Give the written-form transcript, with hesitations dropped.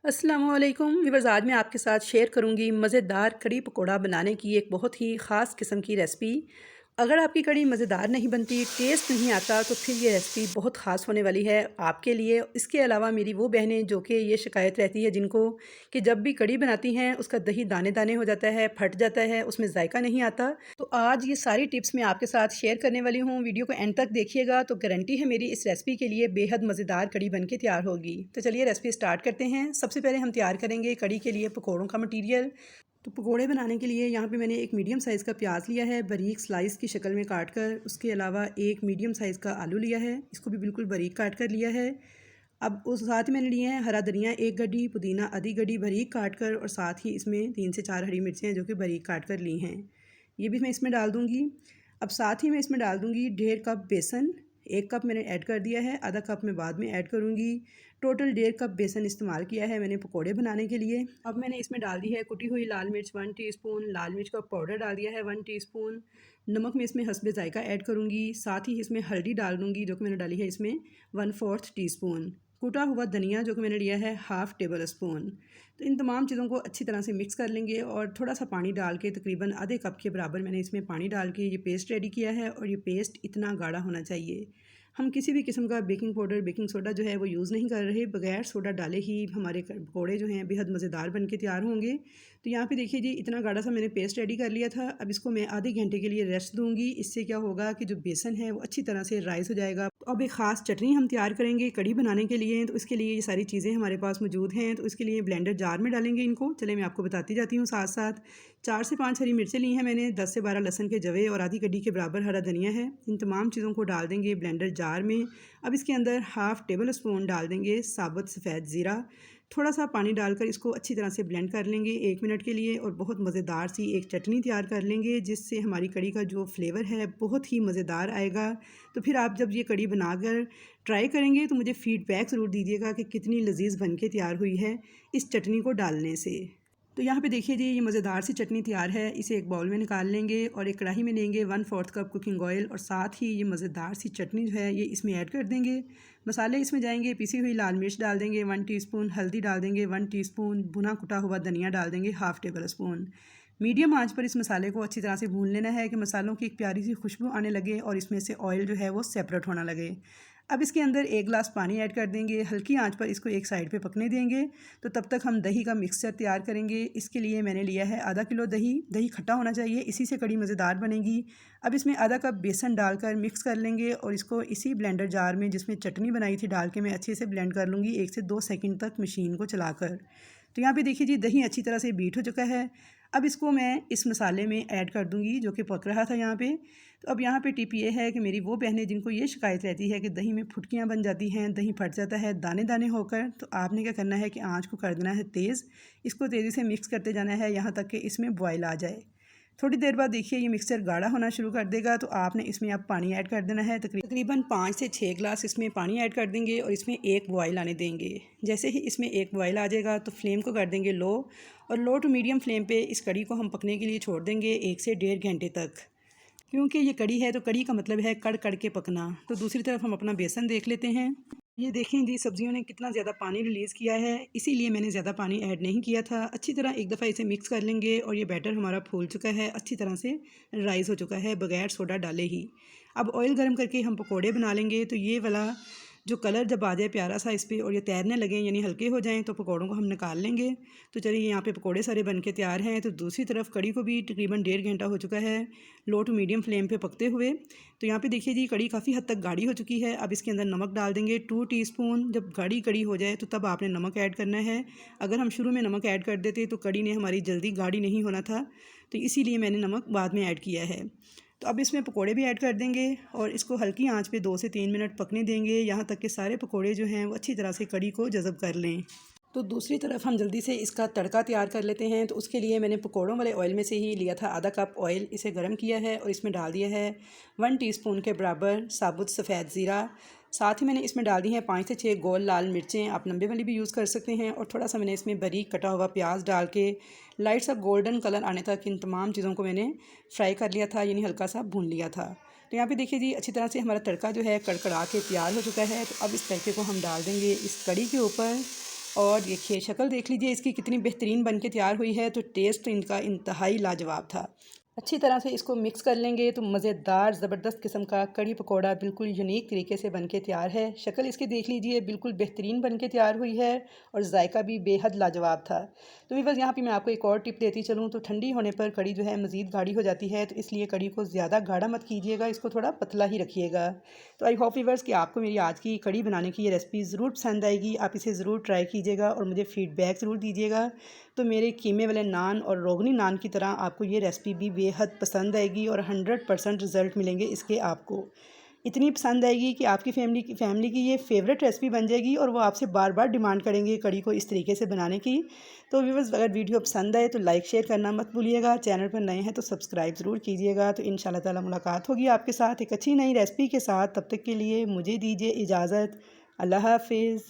अस्सलामुअलैकुम व्यूअर्स, आज मैं आपके साथ शेयर करूंगी मज़ेदार कड़ी पकोड़ा बनाने की एक बहुत ही ख़ास किस्म की रेसिपी। अगर आपकी कड़ी मज़ेदार नहीं बनती, टेस्ट नहीं आता, तो फिर ये रेसिपी बहुत ख़ास होने वाली है आपके लिए। इसके अलावा मेरी वो बहनें जो कि ये शिकायत रहती है जिनको कि जब भी कड़ी बनाती हैं उसका दही दाने दाने हो जाता है, फट जाता है, उसमें जायका नहीं आता। तो आज ये सारी टिप्स मैं आपके साथ शेयर करने वाली हूँ। वीडियो को एंड तक देखिएगा तो गारंटी है मेरी इस रेसिपी के लिए बेहद मज़ेदार कड़ी बन के तैयार होगी। तो चलिए रेसिपी स्टार्ट करते हैं। सबसे पहले हम तैयार करेंगे कड़ी के लिए पकौड़ों का मटीरियल। तो पकोड़े बनाने के लिए यहाँ पे मैंने एक मीडियम साइज़ का प्याज लिया है, बारीक स्लाइस की शक्ल में काट कर। उसके अलावा एक मीडियम साइज़ का आलू लिया है, इसको भी बिल्कुल बारीक काट कर लिया है। अब उस साथ ही मैंने लिए हैं हरा धनिया एक गड्डी, पुदीना आधी गड्डी बारीक काट कर, और साथ ही इसमें 3 से 4 हरी मिर्चें जो कि बारीक काट कर ली हैं, ये भी मैं इसमें डाल दूँगी। अब साथ ही मैं इसमें डाल दूँगी 1.5 कप बेसन। 1 कप मैंने ऐड कर दिया है, आधा कप मैं बाद में ऐड करूँगी। टोटल 1.5 कप बेसन इस्तेमाल किया है मैंने पकोड़े बनाने के लिए। अब मैंने इसमें डाल दी है कुटी हुई लाल मिर्च 1 टीस्पून, लाल मिर्च का पाउडर डाल दिया है 1 टीस्पून। नमक मैं इसमें हस्बे जायका ऐड करूँगी। साथ ही इसमें हल्दी डाल दूँगी जो कि मैंने डाली है इसमें 1/4 टीस्पून। कूटा हुआ धनिया जो कि मैंने लिया है हाफ़ टेबल स्पून। तो इन तमाम चीज़ों को अच्छी तरह से मिक्स कर लेंगे, और थोड़ा सा पानी डाल के तकरीबन आधे कप के बराबर मैंने इसमें पानी डाल के ये पेस्ट रेडी किया है। और ये पेस्ट इतना गाढ़ा होना चाहिए। हम किसी भी किस्म का बेकिंग पाउडर, बेकिंग सोडा जो है वो यूज़ नहीं कर रहे। बगैर सोडा डाले ही हमारे पकौड़े जो हैं बेहद मज़ेदार बन के तैयार होंगे। तो यहाँ पे देखिए जी, इतना गाढ़ा सा मैंने पेस्ट रेडी कर लिया था। अब इसको मैं आधे घंटे के लिए रेस्ट दूँगी। इससे क्या होगा कि जो बेसन है वो अच्छी तरह से राइस हो जाएगा। तो अब एक ख़ास चटनी हम तैयार करेंगे कड़ी बनाने के लिए। तो इसके लिए ये सारी चीज़ें हमारे पास मौजूद हैं। तो इसके लिए ब्लेंडर जार में डालेंगे इनको। चले मैं आपको बताती जाती हूँ साथ साथ। 4 से 5 हरी मिर्चें ली हैं मैंने, 10 से 12 लहसुन के जवे और आधी कड़ी के बराबर हरा धनिया है। इन तमाम चीज़ों को डाल देंगे ब्लेंडर जार में। अब इसके अंदर हाफ़ टेबल स्पून डाल देंगे साबुत सफ़ेद ज़ीरा। थोड़ा सा पानी डालकर इसको अच्छी तरह से ब्लेंड कर लेंगे 1 मिनट के लिए, और बहुत मज़ेदार सी एक चटनी तैयार कर लेंगे जिससे हमारी कड़ी का जो फ्लेवर है बहुत ही मज़ेदार आएगा। तो फिर आप जब ये कड़ी बनाकर ट्राई करेंगे तो मुझे फ़ीडबैक ज़रूर दीजिएगा कि कितनी लजीज़ बन के तैयार हुई है इस चटनी को डालने से। तो यहाँ पे देखिए जी, ये मज़ेदार सी चटनी तैयार है। इसे एक बाउल में निकाल लेंगे और एक कढ़ाई में लेंगे 1/4 कप कुकिंग ऑयल, और साथ ही ये मज़ेदार सी चटनी जो है ये इसमें ऐड कर देंगे। मसाले इसमें जाएंगे, पिसी हुई लाल मिर्च डाल देंगे 1 टीस्पून, हल्दी डाल देंगे 1 टीस्पून, भुना कुटा हुआ धनिया डाल देंगे हाफ़ टेबल स्पून। मीडियम आंच पर इस मसाले को अच्छी तरह से भून लेना है कि मसालों की एक प्यारी सी खुशबू आने लगे और इसमें से ऑयल जो है वो सेपरेट होना लगे। अब इसके अंदर 1 गिलास पानी ऐड कर देंगे, हल्की आंच पर इसको एक साइड पे पकने देंगे। तो तब तक हम दही का मिक्सचर तैयार करेंगे। इसके लिए मैंने लिया है आधा किलो दही। दही खट्टा होना चाहिए, इसी से कड़ी मज़ेदार बनेगी। अब इसमें आधा कप बेसन डालकर मिक्स कर लेंगे, और इसको इसी ब्लेंडर जार में जिसमें चटनी बनाई थी डाल के मैं अच्छे से ब्लेंड कर लूँगी 1 से 2 सेकंड तक मशीन को चलाकर। तो यहाँ पे देखिए जी, दही अच्छी तरह से बीट हो चुका है। अब इसको मैं इस मसाले में ऐड कर दूँगी जो कि पक रहा था यहाँ पे। तो अब यहाँ पे टिप ये है कि मेरी वो बहनें जिनको ये शिकायत रहती है कि दही में फुटकियाँ बन जाती हैं, दही फट जाता है दाने दाने होकर, तो आपने क्या करना है कि आँच को कर देना है तेज़। इसको तेज़ी से मिक्स करते जाना है यहाँ तक कि इसमें बॉयल आ जाए। थोड़ी देर बाद देखिए ये मिक्सचर गाढ़ा होना शुरू कर देगा, तो आपने इसमें अब पानी ऐड कर देना है। तकरीबन 5 से 6 गिलास इसमें पानी ऐड कर देंगे और इसमें एक बॉयल आने देंगे। जैसे ही इसमें एक बॉयल आ जाएगा तो फ्लेम को कर देंगे लो, और लो टू मीडियम फ्लेम पे इस कड़ी को हम पकने के लिए छोड़ देंगे 1 से 1.5 घंटे तक। क्योंकि ये कड़ी है तो कड़ी का मतलब है कड़ कड़ के पकना। तो दूसरी तरफ हम अपना बेसन देख लेते हैं। ये देखें जी, सब्जियों ने कितना ज़्यादा पानी रिलीज़ किया है, इसीलिए मैंने ज़्यादा पानी ऐड नहीं किया था। अच्छी तरह एक दफ़ा इसे मिक्स कर लेंगे, और ये बैटर हमारा फूल चुका है, अच्छी तरह से राइस हो चुका है बगैर सोडा डाले ही। अब ऑयल गर्म करके हम पकोड़े बना लेंगे। तो ये वाला जो कलर जब आ जाए प्यारा सा इस पर और ये तैरने लगें यानी हल्के हो जाएं, तो पकोड़ों को हम निकाल लेंगे। तो चलिए यहाँ पे पकोड़े सारे बन के तैयार हैं। तो दूसरी तरफ कड़ी को भी तकरीबन 1.5 घंटा हो चुका है लो टू मीडियम फ्लेम पे पकते हुए। तो यहाँ पे देखिए जी, कड़ी काफ़ी हद तक गाढ़ी हो चुकी है। अब इसके अंदर नमक डाल देंगे 2 टीस्पून। जब गाढ़ी कड़ी हो जाए तो तब आपने नमक ऐड करना है। अगर हम शुरू में नमक ऐड कर देते तो कड़ी ने हमारी जल्दी गाढ़ी नहीं होना था, तो इसीलिए मैंने नमक बाद में ऐड किया है। तो अब इसमें पकोड़े भी ऐड कर देंगे और इसको हल्की आंच पे 2 से 3 मिनट पकने देंगे, यहाँ तक कि सारे पकोड़े जो हैं वो अच्छी तरह से कड़ी को जज़ब कर लें। तो दूसरी तरफ हम जल्दी से इसका तड़का तैयार कर लेते हैं। तो उसके लिए मैंने पकोड़ों वाले ऑयल में से ही लिया था आधा कप ऑयल, इसे गर्म किया है और इसमें डाल दिया है 1 टीस्पून के बराबर साबुत सफ़ेद ज़ीरा। साथ ही मैंने इसमें डाल दी हैं 5 से 6 गोल लाल मिर्चें, आप लंबे वाली भी यूज़ कर सकते हैं। और थोड़ा सा मैंने इसमें बारीक कटा हुआ प्याज डाल के लाइट सा गोल्डन कलर आने तक इन तमाम चीज़ों को मैंने फ्राई कर लिया था, यानी हल्का सा भून लिया था। तो यहाँ पे देखिए जी, अच्छी तरह से हमारा तड़का जो है कड़कड़ा के तैयार हो चुका है। तो अब इस तड़के को हम डाल देंगे इस कड़ी के ऊपर, और देखिए शक्ल देख लीजिए इसकी कितनी बेहतरीन बन के तैयार हुई है। तो टेस्ट तो इनका इंतहाई लाजवाब था। अच्छी तरह से इसको मिक्स कर लेंगे तो मज़ेदार ज़बरदस्त किस्म का कड़ी पकौड़ा बिल्कुल यूनिक तरीके से बन के तैयार है। शक्ल इसकी देख लीजिए बिल्कुल बेहतरीन बन के तैयार हुई है और जायका भी बेहद लाजवाब था। तो वीवर्स यहाँ पे मैं आपको एक और टिप देती चलूँ तो ठंडी होने पर कड़ी जो है मज़ीद गाढ़ी हो जाती है, तो इसलिए कड़ी को ज़्यादा गाढ़ा मत कीजिएगा, इसको थोड़ा पतला ही रखिएगा। तो आई होप वीवर्स कि आपको मेरी आज की कड़ी बनाने की ये रेसिपी ज़रूर पसंद आएगी। आप इसे ज़रूर ट्राई कीजिएगा और मुझे फ़ीडबैक ज़रूर दीजिएगा। तो मेरे कीमे वाले नान और रोगनी नान की तरह आपको ये रेसिपी भी बेहद पसंद आएगी और 100% रिज़ल्ट मिलेंगे इसके आपको। इतनी पसंद आएगी कि आपकी फैमिली की ये फेवरेट रेसिपी बन जाएगी और वो आपसे बार बार डिमांड करेंगे कड़ी को इस तरीके से बनाने की। तो व्यूअर्स अगर वीडियो पसंद आए तो लाइक शेयर करना मत भूलिएगा। चैनल पर नए हैं तो सब्सक्राइब ज़रूर कीजिएगा। तो इंशाल्लाह ताला मुलाकात होगी आपके साथ एक अच्छी नई रेसिपी के साथ। तब तक के लिए मुझे दीजिए इजाज़त। अल्लाह हाफिज़।